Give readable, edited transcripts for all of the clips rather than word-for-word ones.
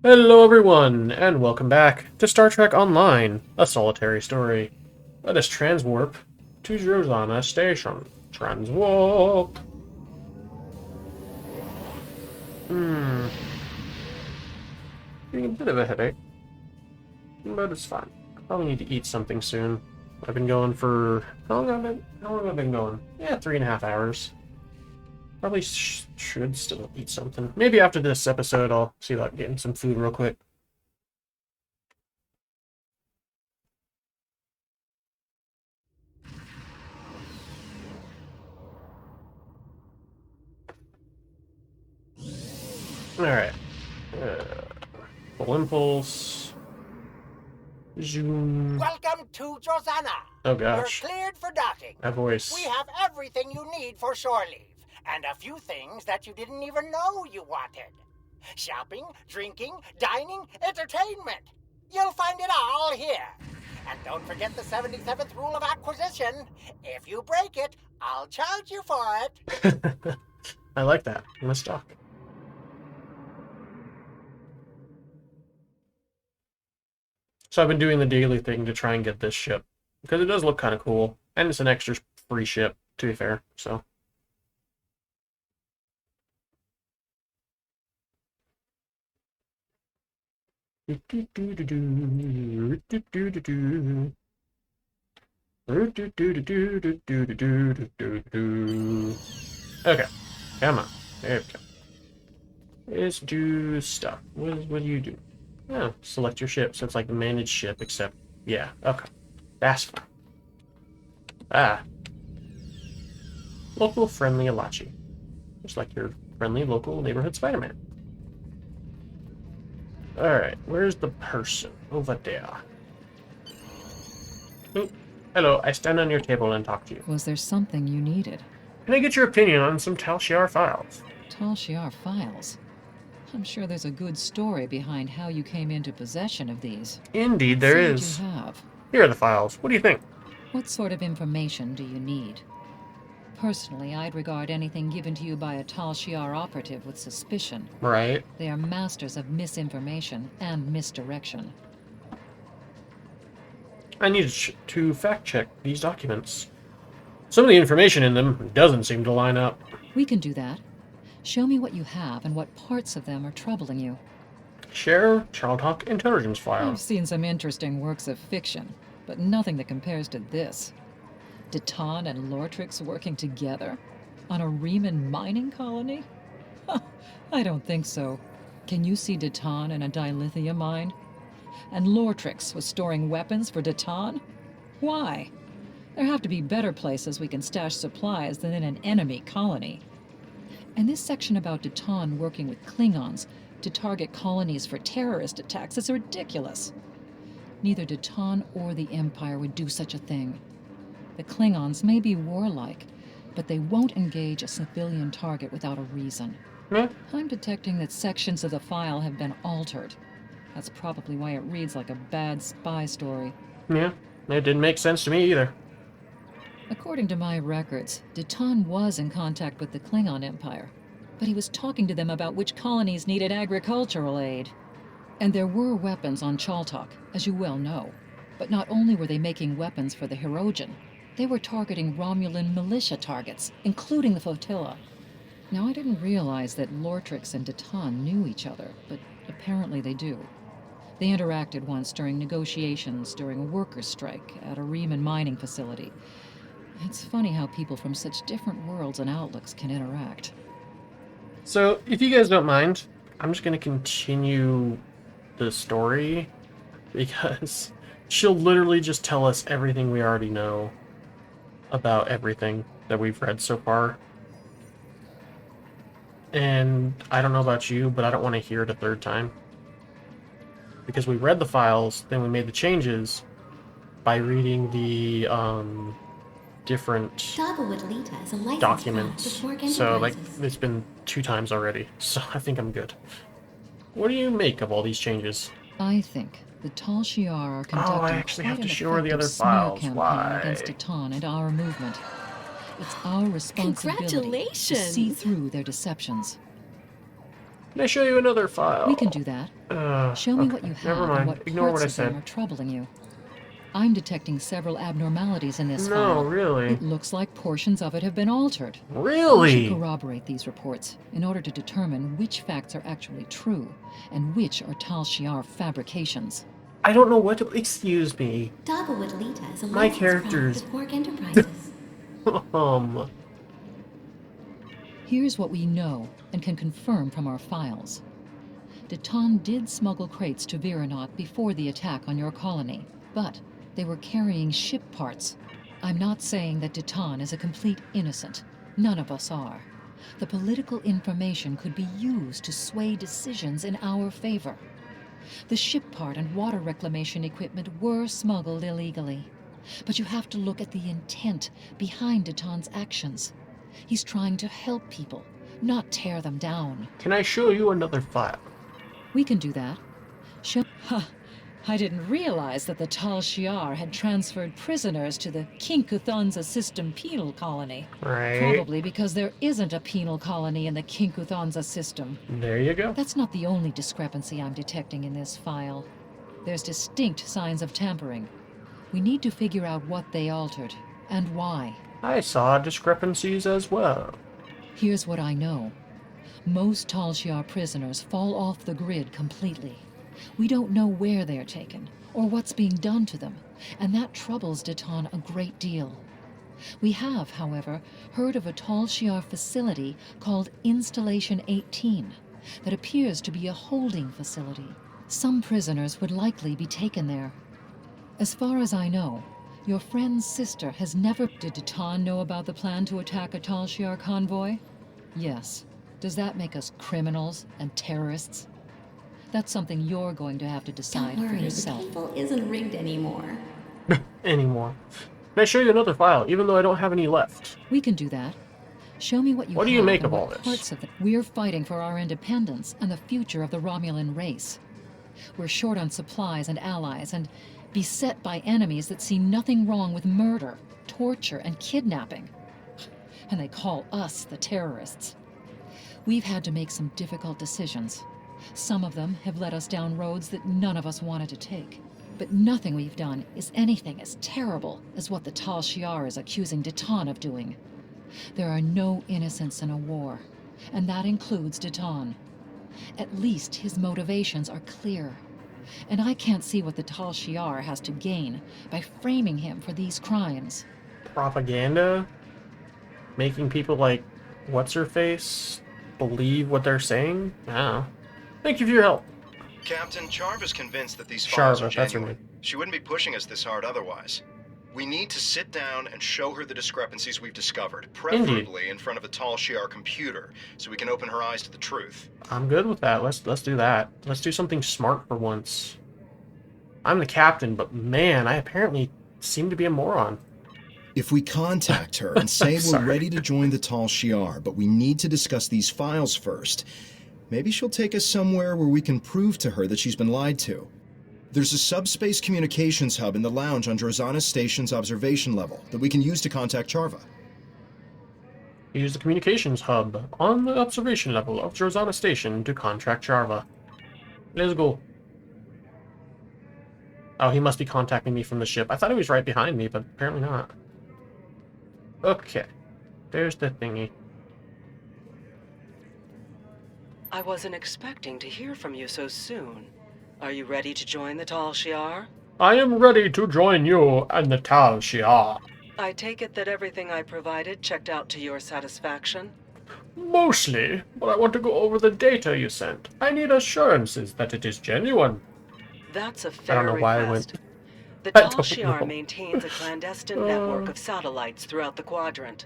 Hello everyone, and welcome back to Star Trek Online, a solitary story. Let us transwarp to Rosanna Station. Transwarp! Getting a bit of a headache, but it's fine. I probably need to eat something soon. I've been going for... How long have I been going? Yeah, 3.5 hours. Probably should still eat something. Maybe after this episode I'll see about getting some food real quick. Alright. Full impulse. Zoom. Welcome to Rosanna. Oh gosh. You're cleared for docking. That voice. We have everything you need for shore leave, and a few things that you didn't even know you wanted. Shopping, drinking, dining, entertainment. You'll find it all here. And don't forget the 77th rule of acquisition. If you break it, I'll charge you for it. I like that. Let's talk. So I've been doing the daily thing to try and get this ship, because it does look kind of cool, and it's an extra free ship, to be fair, so. Okay, come on. There we go. Let's do stuff. What do you do? Oh, select your ship, so it's like the managed ship, except, yeah, okay. That's fine. Ah. Local friendly Alachi. Just like your friendly local neighborhood Spider-Man. Alright, where's the person? Over there. Oh, hello, I stand on your table and talk to you. Was there something you needed? Can I get your opinion on some Tal Shiar files? Tal Shiar files? I'm sure there's a good story behind how you came into possession of these. Indeed, there Let's is. see what you have. Here are the files. What do you think? What sort of information do you need? Personally, I'd regard anything given to you by a Tal Shiar operative with suspicion. Right. They are masters of misinformation and misdirection. I need to fact-check these documents. Some of the information in them doesn't seem to line up. We can do that. Show me what you have and what parts of them are troubling you. Share Child intelligence file. I've seen some interesting works of fiction, but nothing that compares to this. Deton and Lortrix working together? On a Riemann mining colony? I don't think so. Can you see Deton in a dilithium mine? And Lortrix was storing weapons for Deton? Why? There have to be better places we can stash supplies than in an enemy colony. And this section about Deton working with Klingons to target colonies for terrorist attacks is ridiculous. Neither Deton or the Empire would do such a thing. The Klingons may be warlike, but they won't engage a civilian target without a reason. Yeah. I'm detecting that sections of the file have been altered. That's probably why it reads like a bad spy story. Yeah, it didn't make sense to me either. According to my records, Deton was in contact with the Klingon Empire, but he was talking to them about which colonies needed agricultural aid. And there were weapons on Chaltok, as you well know. But not only were they making weapons for the Hirogen, they were targeting Romulan militia targets, including the flotilla. Now, I didn't realize that Lortrix and Deton knew each other, but apparently they do. They interacted once during negotiations during a workers' strike at a Riemann mining facility. It's funny how people from such different worlds and outlooks can interact. So, if you guys don't mind, I'm just going to continue the story, because she'll literally just tell us everything we already know about everything that we've read so far. And I don't know about you, but I don't want to hear it a third time. Because we read the files, then we made the changes by reading the different documents. So, like, it's been 2 times already, so I think I'm good. What do you make of all these changes? I think the Tal Shiar are conducting I actually have quite to an show her the effective other smear files. campaign Why? against Deton and our movement. It's our responsibility to Congratulations! see through their deceptions. Can I show you another file? We can do that. Show me okay. what you have Never and mind. what Ignore parts what I of them said. are troubling you. I'm detecting several abnormalities in this No, file. really. It looks like portions of it have been altered. We should Really? corroborate these reports in order to determine which facts are actually true and which are Tal Shiar fabrications. I don't know what to... Excuse me. Dogwood Lita is a My licensed character's... product of Quark Enterprises. Here's what we know and can confirm from our files. Deton did smuggle crates to Viranot before the attack on your colony, but they were carrying ship parts. I'm not saying that Deton is a complete innocent. None of us are. The political information could be used to sway decisions in our favor. The ship part and water reclamation equipment were smuggled illegally. But you have to look at the intent behind Deton's actions. He's trying to help people, not tear them down. Can I show you another file? We can do that. I didn't realize that the Tal Shiar had transferred prisoners to the Kinkuthanza system penal colony. Right. Probably because there isn't a penal colony in the Kinkuthanza system. There you go. That's not the only discrepancy I'm detecting in this file. There's distinct signs of tampering. We need to figure out what they altered and why. I saw discrepancies as well. Here's what I know. Most Tal Shiar prisoners fall off the grid completely. We don't know where they're taken or what's being done to them, and that troubles Deton a great deal. We have, however, heard of a Tal Shiar facility called Installation 18 that appears to be a holding facility. Some prisoners would likely be taken there. As far as I know, your friend's sister has never... Did Deton know about the plan to attack a Tal Shiar convoy? Yes. Does that make us criminals and terrorists? That's something you're going to have to decide Don't for worry, the yourself. table isn't rigged anymore. Anymore. Can I show you another file, even though I don't have any left? We can do that. Show me what you What do have you make and of what all this? parts of it. We're fighting for our independence and the future of the Romulan race. We're short on supplies and allies and beset by enemies that see nothing wrong with murder, torture, and kidnapping. And they call us the terrorists. We've had to make some difficult decisions. Some of them have led us down roads that none of us wanted to take. But nothing we've done is anything as terrible as what the Tal Shiar is accusing Deton of doing. There are no innocents in a war, and that includes Deton. At least his motivations are clear. And I can't see what the Tal Shiar has to gain by framing him for these crimes. Propaganda? Making people like, what's-her-face, believe what they're saying? I don't know. Thank you for your help. Captain, Charva's convinced that these files are Charva, that's her genuine. name. She wouldn't be pushing us this hard otherwise. We need to sit down and show her the discrepancies we've discovered, preferably in front of a Tal Shiar computer, so we can open her eyes to the truth. I'm good with that. Let's do that. Let's do something smart for once. I'm the captain, but man, I apparently seem to be a moron. If we contact her and say we're Sorry. ready to join the Tal Shiar, but we need to discuss these files first, maybe she'll take us somewhere where we can prove to her that she's been lied to. There's a subspace communications hub in the lounge on Drozana Station's observation level that we can use to contact Charva. Use the communications hub on the observation level of Drozana Station to contract Charva. Let's go. Oh, he must be contacting me from the ship. I thought he was right behind me, but apparently not. Okay. There's the thingy. I wasn't expecting to hear from you so soon. Are you ready to join the Tal Shiar? I am ready to join you and the Tal Shiar. I take it that everything I provided checked out to your satisfaction? Mostly, but I want to go over the data you sent. I need assurances that it is genuine. That's a I fair don't know why request. I went... The I Tal don't Shiar know. maintains a clandestine network of satellites throughout the quadrant.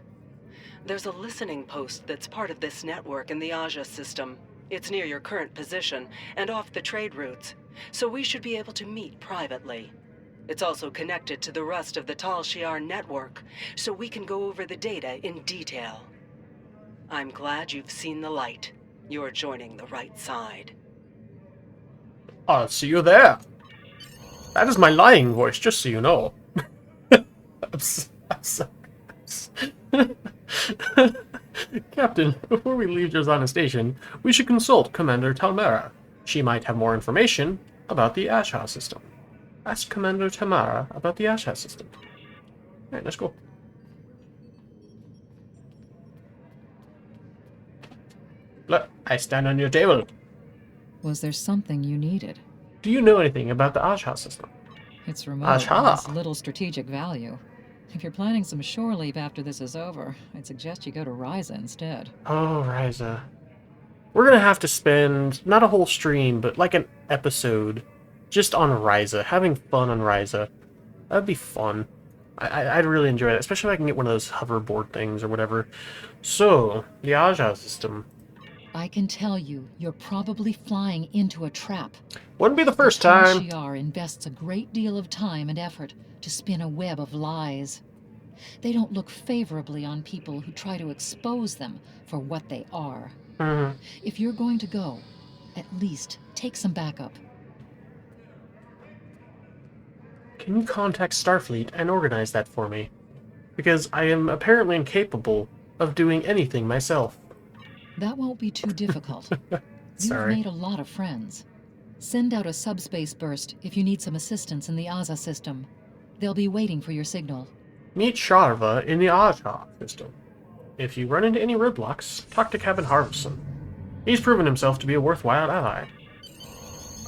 There's a listening post that's part of this network in the Aja system. It's near your current position and off the trade routes, so we should be able to meet privately. It's also connected to the rest of the Tal Shiar network, so we can go over the data in detail. I'm glad you've seen the light. You're joining the right side. I'll see you there. That is my lying voice, just so you know. Captain, before we leave Jazana Station, we should consult Commander Talmera. She might have more information about the Asha system. Ask Commander Tamara about the Asha system. Alright, let's go. Look, I stand on your table. Was there something you needed? Do you know anything about the Asha system? It's remote and Asha! has little strategic value. If you're planning some shore leave after this is over, I'd suggest you go to Ryza instead. Oh, Ryza. We're gonna have to spend, not a whole stream, but like an episode just on Ryza, having fun on Ryza. That'd be fun. I'd really enjoy it, especially if I can get one of those hoverboard things or whatever. So, the Aja system. I can tell you, you're probably flying into a trap. Wouldn't be the first The Tal time. Shiar invests a great deal of time and effort to spin a web of lies. They don't look favorably on people who try to expose them for what they are. Mhm. If you're going to go, at least take some backup. Can you contact Starfleet and organize that for me? Because I am apparently incapable of doing anything myself. That won't be too difficult. You've Sorry. made a lot of friends. Send out a subspace burst if you need some assistance in the Aza system. They'll be waiting for your signal. Meet Sharva in the Aja system. If you run into any roadblocks, talk to Captain Harvison. He's proven himself to be a worthwhile ally.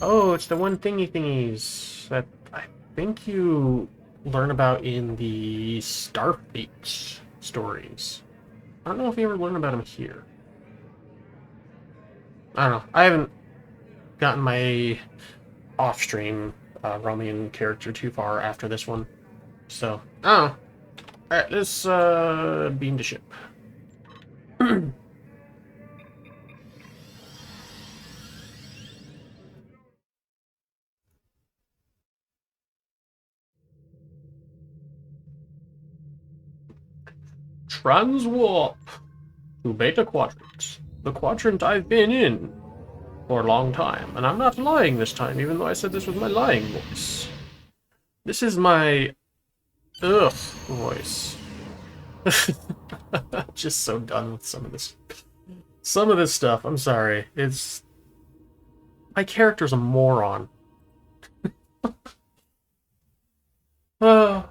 Oh, it's the one thingies that I think you learn about in the Starfleet stories. I don't know if you ever learn about them here. I don't know. I haven't gotten my off-stream Romulan character too far after this one. So, I don't know. Alright, let's beam to ship. Transwarp to Beta Quadrant. The quadrant I've been in for a long time. And I'm not lying this time, even though I said this was my lying voice. This is my voice. Just so done with some of this. Some of this stuff, I'm sorry. It's... My character's a moron. And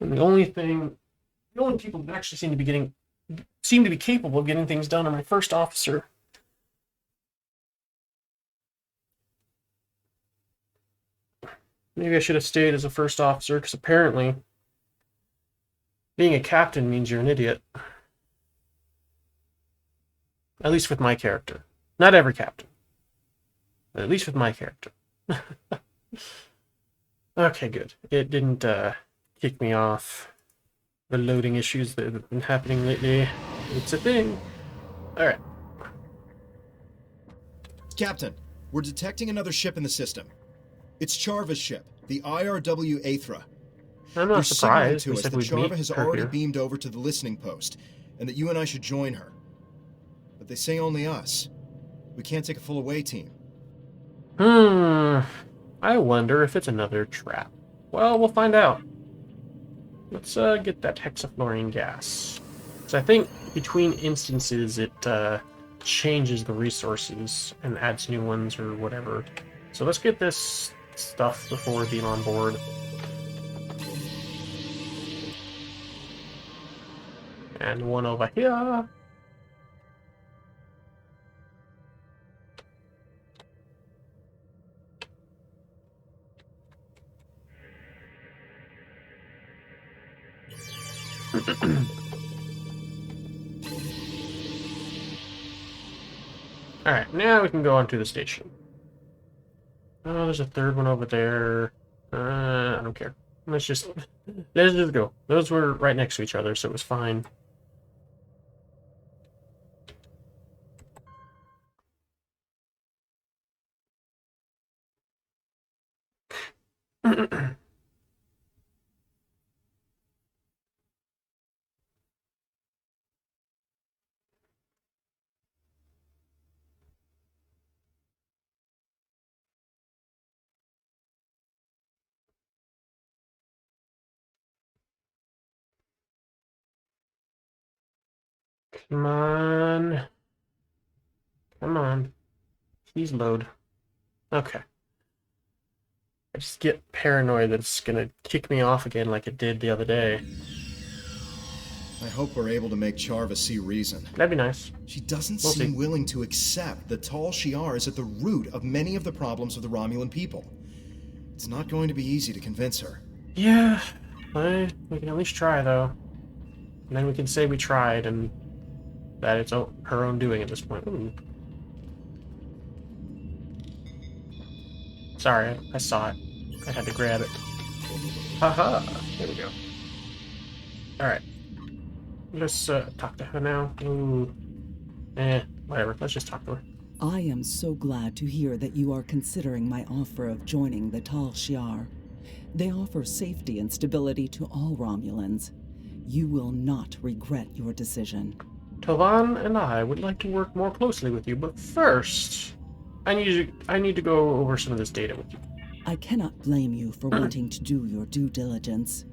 the only people that actually seem to be capable of getting things done are my first officer. Maybe I should have stayed as a first officer, because apparently being a captain means you're an idiot. At least with my character. Not every captain. But at least with my character. Okay, good. It didn't kick me off the loading issues that have been happening lately. It's a thing. Alright. Captain, we're detecting another ship in the system. It's Charva's ship, the IRW Aethra. I'm They're not signaling surprised. to We us said that we'd Charva meet has her already here. beamed over to the listening post, and that you and I should join her. But they say only us. We can't take a full away team. I wonder if it's another trap. Well, we'll find out. Let's get that hexafluorine gas. So I think between instances it changes the resources and adds new ones or whatever. So let's get this stuff before we beam on board. And one over here. Alright, now we can go on to the station. Oh, there's a third one over there. I don't care. Let's just go. Those were right next to each other, so it was fine. Come on. Come on. Please load. Okay. I just get paranoid that it's gonna kick me off again like it did the other day. I hope we're able to make Charva see reason. That'd be nice. She doesn't We'll seem see. willing to accept that Tal Shiar is at the root of many of the problems of the Romulan people. It's not going to be easy to convince her. Yeah, we can at least try, though. And then we can say we tried and that it's her own doing at this point. Ooh. Sorry, I saw it. I had to grab it. Haha! There we go. Alright. Let's talk to her now. Ooh. Whatever. Let's just talk to her. I am so glad to hear that you are considering my offer of joining the Tal Shiar. They offer safety and stability to all Romulans. You will not regret your decision. Tovan and I would like to work more closely with you, but first, I need to go over some of this data with you. I cannot blame you for wanting to do your due diligence.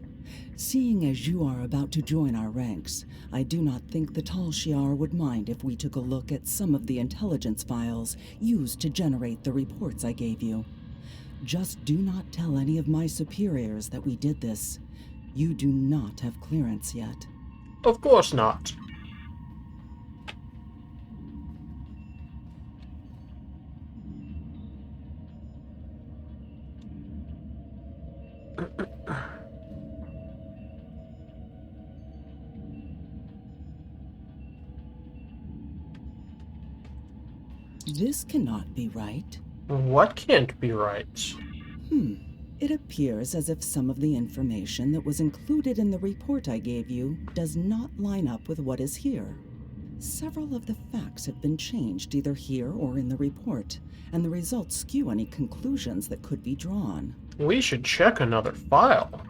Seeing as you are about to join our ranks, I do not think the Tal Shiar would mind if we took a look at some of the intelligence files used to generate the reports I gave you. Just do not tell any of my superiors that we did this. You do not have clearance yet. Of course not. This cannot be right. What can't be right? It appears as if some of the information that was included in the report I gave you does not line up with what is here. Several of the facts have been changed either here or in the report, and the results skew any conclusions that could be drawn. We should check another file.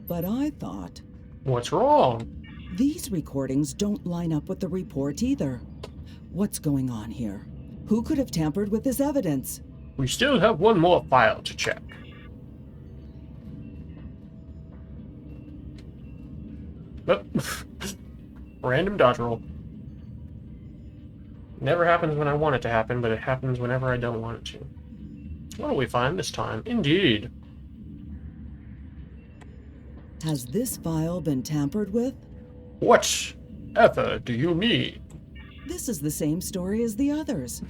But I thought, What's wrong? these recordings don't line up with the report either. What's going on here? Who could have tampered with this evidence? We still have one more file to check. Oh. Random dodge roll. Never happens when I want it to happen, but it happens whenever I don't want it to. What do we find this time? Indeed. Has this file been tampered with? Whatever do you mean? This is the same story as the others.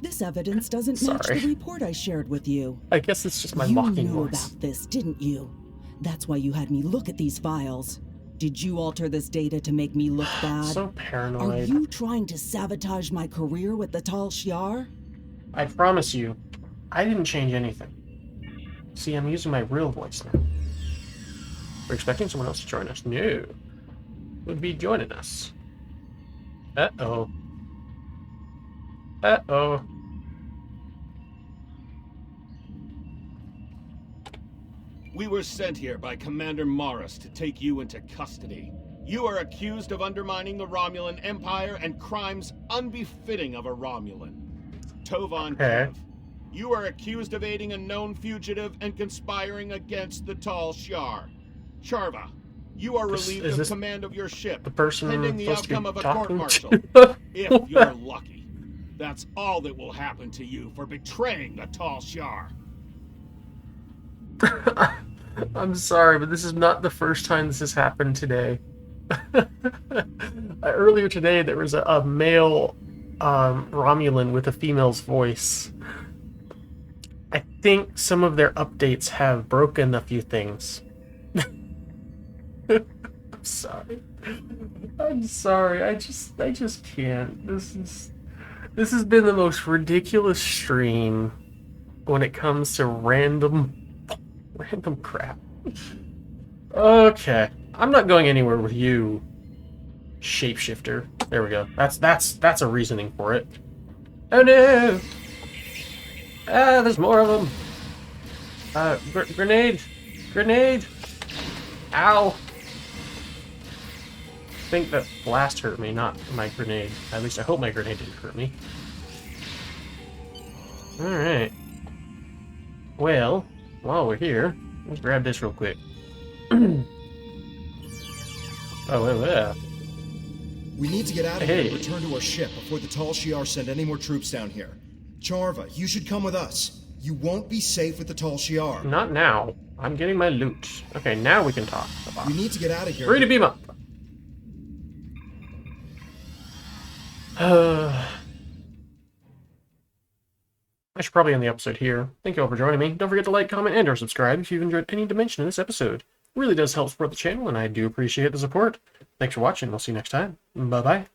This evidence doesn't match Sorry. the report I shared with you. I guess it's just my You mocking knew voice. about this, didn't you? That's why you had me look at these files. Did you alter this data to make me look bad? So Are paranoid. you trying to sabotage my career with the Tal Shiar? I promise you, I didn't change anything. See, I'm using my real voice now. We're expecting someone else to join us. No. Would be joining us. Uh-oh. Uh-oh. We were sent here by Commander Morris to take you into custody. You are accused of undermining the Romulan Empire and crimes unbefitting of a Romulan. Tovan Okay. Kev, you are accused of aiding a known fugitive and conspiring against the Tal Shiar. Charva, you are Is relieved of this command of your ship, The person pending the supposed to outcome be of a talking court-martial. to? If you're lucky. That's all that will happen to you for betraying the Tal Shiar. I'm sorry, but this is not the first time this has happened today. Earlier today, there was a male Romulan with a female's voice. I think some of their updates have broken a few things. I'm sorry. I'm sorry. I just can't. This has been the most ridiculous stream when it comes to random crap. Okay. I'm not going anywhere with you, shapeshifter. There we go. That's a reasoning for it. Oh no! Ah, there's more of them. Grenade! Grenade! Ow! I think that blast hurt me, not my grenade. At least I hope my grenade didn't hurt me. Alright. Well, while we're here, let's grab this real quick. Oh, yeah. We need to get out of Hey. here and return to our ship before the Tal Shiar send any more troops down here. Jarva, you should come with us. You won't be safe with the Tal Shiar. Not now. I'm getting my loot. Okay, now we can talk. We need to get out of here. Ready to beam up. I should probably end the episode here. Thank you all for joining me. Don't forget to like, comment, and or subscribe if you've enjoyed any dimension of this episode. It really does help support the channel, and I do appreciate the support. Thanks for watching. I'll see you next time. Bye-bye.